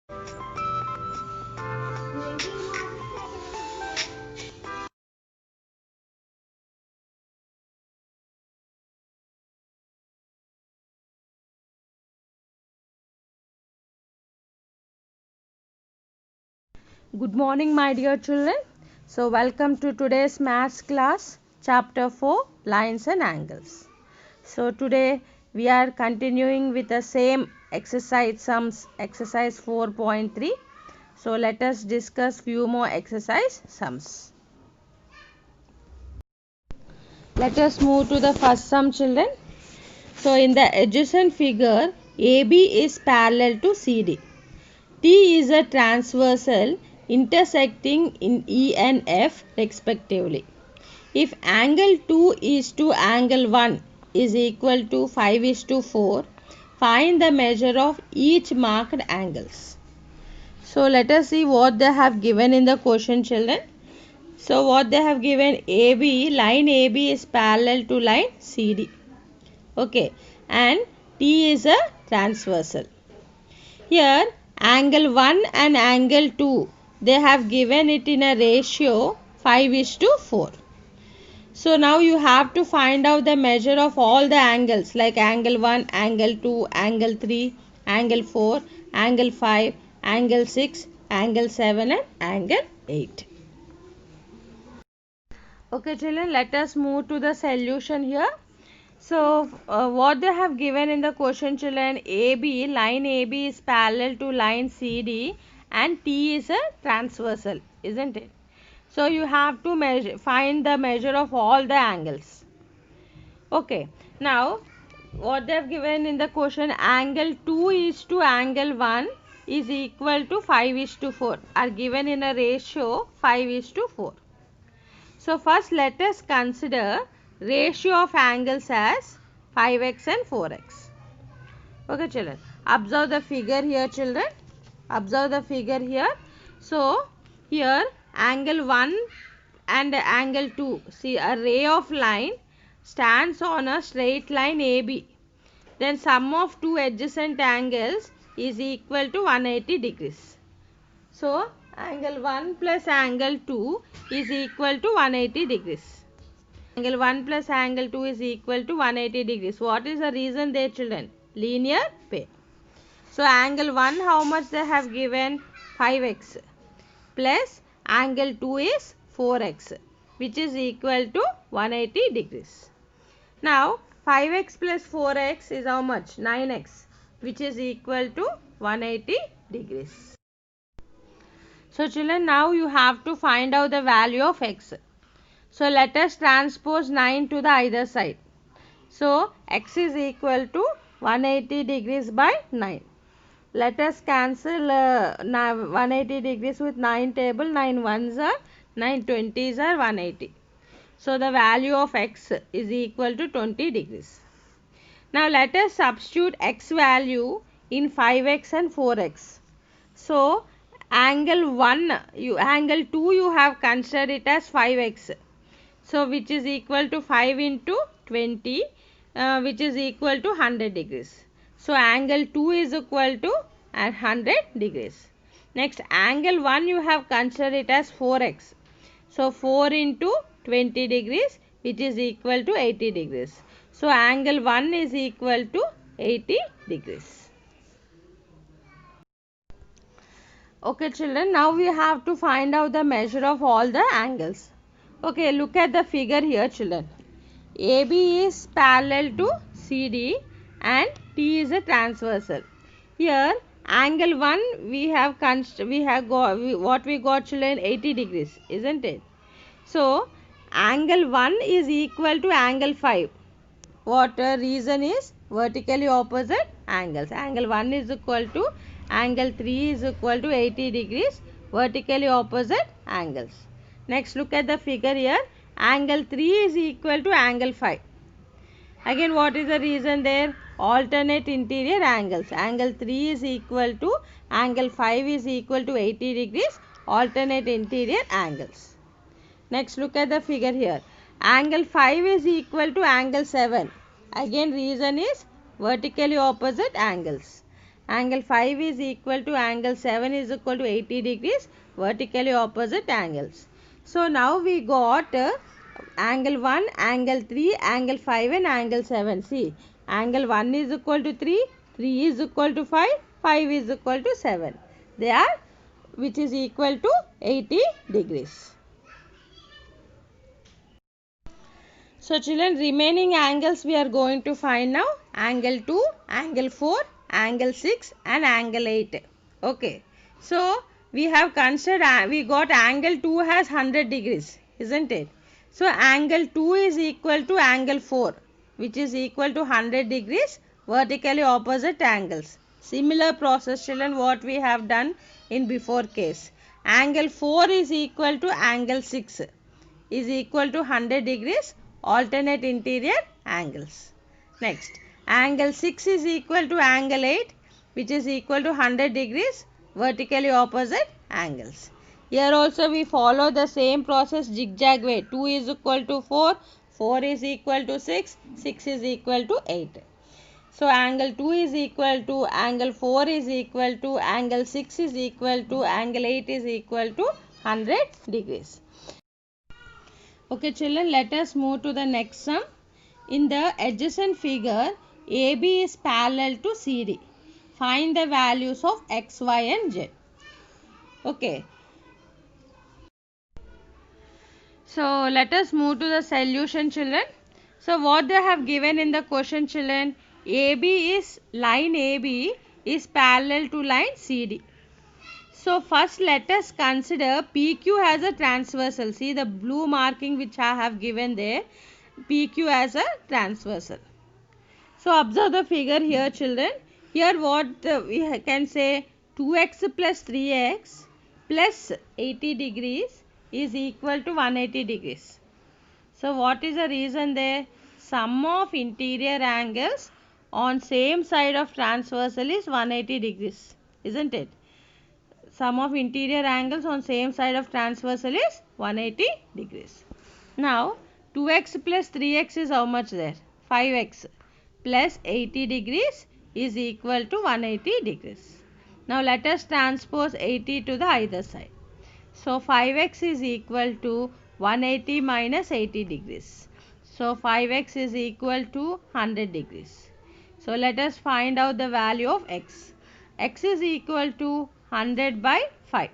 Good morning, my dear children. So, welcome to today's maths class, chapter 4, lines and angles. So, today we are continuing with the same exercise sums, exercise 4.3. So, let us discuss few more exercise sums. Let us move to the first sum, children. So, in the adjacent figure, AB is parallel to CD. T is a transversal intersecting in E and F respectively. If angle 2 is to angle 1 is equal to 5 is to 4, find the measure of each marked angles. So let us see what they have given in the question, children. So what they have given, AB, line AB is parallel to line CD. Okay, and T is a transversal. Here angle 1 and angle 2, they have given it in a ratio 5 is to 4. So now you have to find out the measure of all the angles like angle 1, angle 2, angle 3, angle 4, angle 5, angle 6, angle 7 and angle 8. Okay children, let us move to the solution here. So what they have given in the question, children, AB, line AB is parallel to line CD and T is a transversal, isn't it? So you have to find the measure of all the angles. Okay, now what they have given in the question, angle 2 is to angle 1 is equal to 5 is to 4 are given in a ratio 5 is to 4. So first let us consider ratio of angles as 5x and 4x. Okay children, observe the figure here children. Observe the figure here. So here angle 1 and angle 2. See, a ray of line stands on a straight line AB. Then sum of two adjacent angles is equal to 180 degrees. So angle 1 plus angle 2 is equal to 180 degrees. Angle 1 plus angle 2 is equal to 180 degrees. What is the reason there, children? Linear pair. So angle 1, how much they have given? 5x plus angle 2 is 4x, which is equal to 180 degrees. Now 5x plus 4x is how much? 9x, which is equal to 180 degrees. So children, now you have to find out the value of x. So let us transpose 9 to the either side. So x is equal to 180 degrees by 9. Let us cancel 180 degrees with 9 table. 9 ones are 9 20s are 180. So the value of x is equal to 20 degrees. Now let us substitute x value in 5x and 4x. So angle 2 you have considered it as 5x. So which is equal to 5 into 20 which is equal to 100 degrees. So angle 2 is equal to 100 degrees. Next angle 1 you have considered it as 4x. So 4 into 20 degrees which is equal to 80 degrees. So angle 1 is equal to 80 degrees. Okay children, now we have to find out the measure of all the angles. Okay, look at the figure here children. AB is parallel to CD and T is a transversal. Here angle 1 we have what we got children, 80 degrees, isn't it? So angle 1 is equal to angle 5. What reason is vertically opposite angles. Angle 1 is equal to angle 3 is equal to 80 degrees, vertically opposite angles. Next look at the figure here. Angle 3 is equal to angle 5. Again what is the reason there? Alternate interior angles. Angle 3 is equal to angle 5 is equal to 80 degrees, alternate interior angles. Next look at the figure here. Angle 5 is equal to angle 7. Again reason is vertically opposite angles. Angle 5 is equal to angle 7 is equal to 80 degrees, vertically opposite angles. So now we got angle 1, angle 3, angle 5 and angle 7. See, angle 1 is equal to 3, 3 is equal to 5, 5 is equal to 7. They are, which is equal to 80 degrees. So children, remaining angles we are going to find now. Angle 2, angle 4, angle 6 and angle 8. Okay. So we have considered, we got angle 2 has 100 degrees, isn't it? So angle 2 is equal to angle 4, which is equal to 100 degrees, vertically opposite angles. Similar process, children, what we have done in before case. Angle 4 is equal to angle 6 is equal to 100 degrees, alternate interior angles. Next, angle 6 is equal to angle 8, which is equal to 100 degrees, vertically opposite angles. Here also we follow the same process, zigzag way. 2 is equal to 4, 4 is equal to 6, 6 is equal to 8. So angle 2 is equal to angle 4 is equal to angle 6 is equal to angle 8 is equal to 100 degrees. Okay children, let us move to the next sum. In the adjacent figure, AB is parallel to CD. Find the values of X, Y and Z. Okay. So let us move to the solution children. So what they have given in the question children, line AB is parallel to line CD. So first let us consider PQ as a transversal. See the blue marking which I have given there, PQ as a transversal. So observe the figure here children. Here what we can say, 2x plus 3x plus 80 degrees is equal to 180 degrees. So what is the reason there? Sum of interior angles on same side of transversal is 180 degrees, isn't it? Sum of interior angles on same side of transversal is 180 degrees. Now 2x plus 3x is how much there? 5x plus 80 degrees is equal to 180 degrees. Now let us transpose 80 to the either side. So 5x is equal to 180 minus 80 degrees. So 5x is equal to 100 degrees. So let us find out the value of x. X is equal to 100 by 5.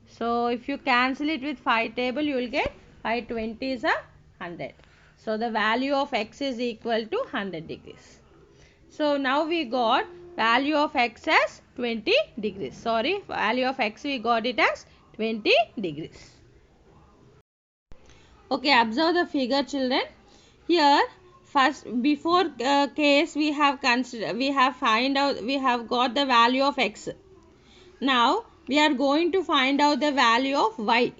So if you cancel it with 5 table, you will get 520 is a 100. So the value of x is equal to 100 degrees. So now we got value of x as 20 degrees. Sorry, value of x we got it as 20 degrees. Okay, observe the figure children. Here first before case we have considered, we have got the value of x. Now we are going to find out the value of y.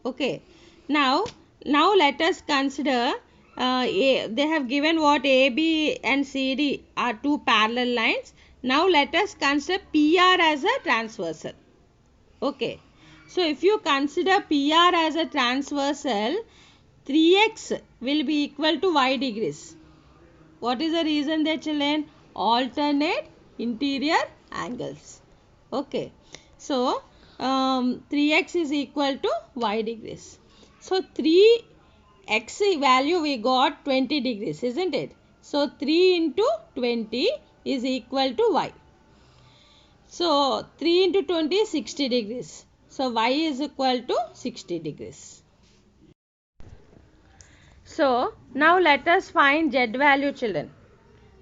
Okay. Now let us consider they have given what AB and CD are two parallel lines. Now let us consider PR as a transversal. Okay. So if you consider PR as a transversal, 3x will be equal to y degrees. What is the reason there children? Alternate interior angles. Okay. So 3x is equal to y degrees. So 3x value we got 20 degrees, isn't it? So 3 into 20 is equal to y. So 3 into 20 is 60 degrees. So y is equal to 60 degrees. So now let us find z value children.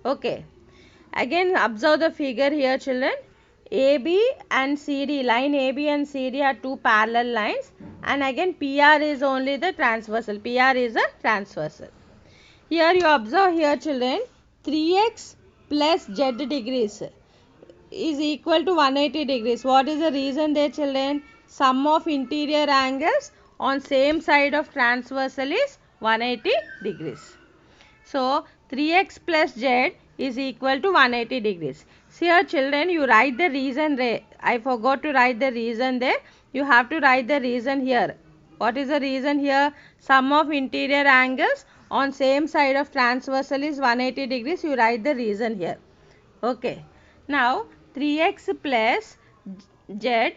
Okay. Again observe the figure here children. AB and CD, line AB and CD are two parallel lines, and again PR is only the transversal. PR is a transversal. Here you observe here children, 3x plus z degrees is equal to 180 degrees. What is the reason there children? Sum of interior angles on same side of transversal is 180 degrees. So 3x plus z is equal to 180 degrees. See here children, you write the reason there. I forgot to write the reason there. You have to write the reason here. What is the reason here? Sum of interior angles on same side of transversal is 180 degrees. You write the reason here. Okay. Now 3x plus z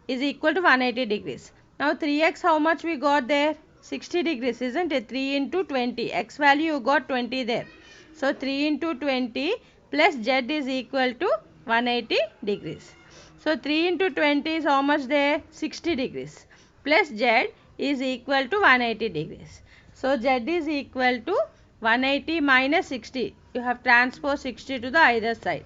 is equal to 180 degrees. Now 3x, how much we got there? 60 degrees, isn't it? 3 into 20. X value you got 20 there. So 3 into 20 plus z is equal to 180 degrees. So 3 into 20 is how much there? 60 degrees. Plus z is equal to 180 degrees. So z is equal to 180 minus 60. You have transposed 60 to the either side.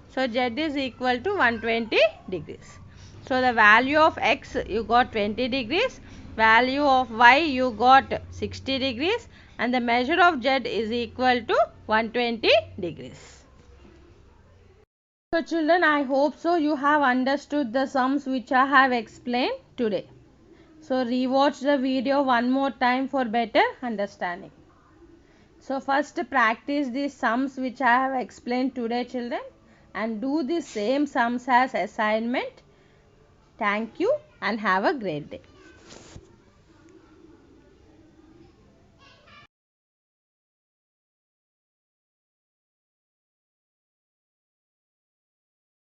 So z is equal to 120 degrees. So the value of x you got 20 degrees, value of y you got 60 degrees, and the measure of z is equal to 120 degrees. So children, I hope so you have understood the sums which I have explained today. So rewatch the video one more time for better understanding. So first practice these sums which I have explained today, children, and do the same sums as assignment. Thank you and have a great day.